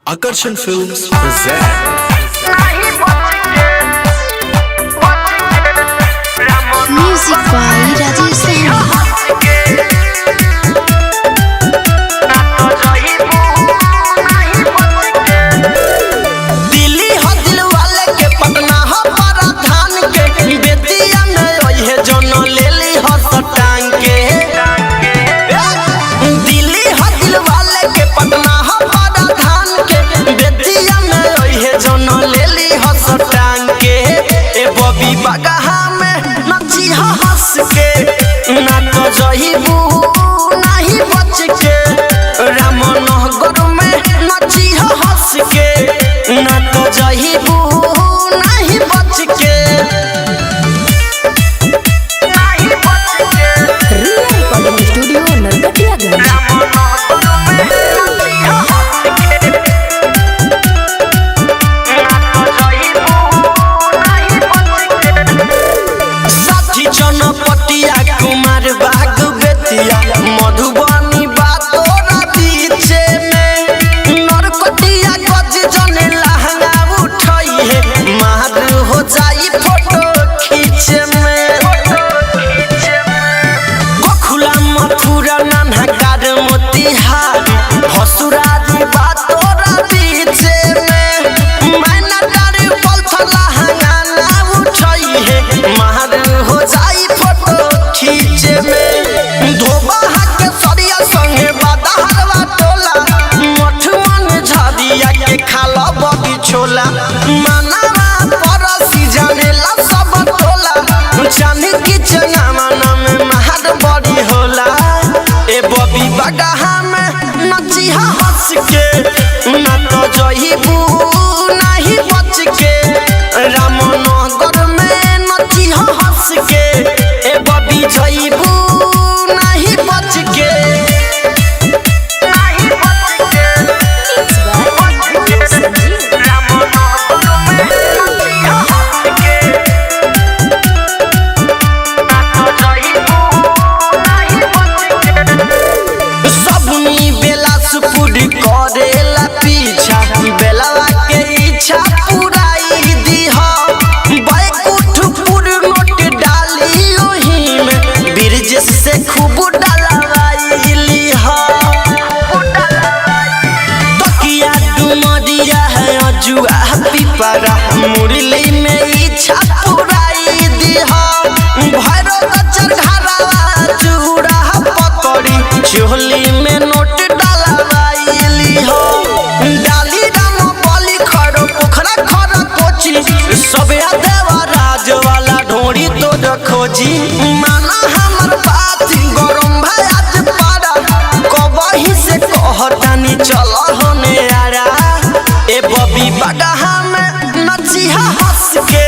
Akarshan Films present Music by Rajesh Sahni. Delhi हो दिल वाले के पटना हो पराधान के बेतिया में ओहे जन लेली हो सटांग के दिल्ली हो दिल वाले के पटना हो पराधान के बेतिया में ओहे जन लेली हो सटांग के ए बबी बगहा में नची हो हंस के ना तो जहीबू नहीं बच के रामनगर में नची हो हंस के ना तो जहीबू नहीं बच के Real Recording Studio Narkatiyaganj. साथी जनपटिया कुमार बाग बेतिया मधुबनी बातोरा पीछे में नरकटिया गज जने लहंगा उठाई है मार हो जाई फोटो खींचे में गोखुला मथुरा नन्हाकार मोतिहारी हसुरारी बातोरा पीछे में मैना डारी पलथला हंगाना उठाई है मार हो जाई फोटो खींचे में धोबा के सरिया संगे बादहरवा टोला मठमन झादिया के खाला बदी छोला मानवा परसी जानेला सब टोला चांदी की चंगामा में महद बड़ी होला ए बबी बगहा में नची हंस के ना तो जहीबू नहीं बच के रामनगर में नची हंस के ए बबी जहीबू नहीं बच के Mixed by Sanjeev. सबनी बेला सुपुरी करेला पीछा बेलवा के इच्छा पुराई दीहा बैकुठपुर नोट डाली ओही में बिरजस से खूब डलवाई लीहा तकिया डुमरिया है अजुआ पिपरा मुरली में इच्छा पुराई दीहा भैरो कचर घरवा चूड़ा पकड़ी चोली में नोट डलवाई हो डाली राम बलि खरो पोखरा खरो कोची सबे देवा राज वाला ढोड़ी तो खोजी माना हमर बात गरम भाई आज पारा कबही से कहतानी चल होने आरा ए बबी बगहा में नची हंस के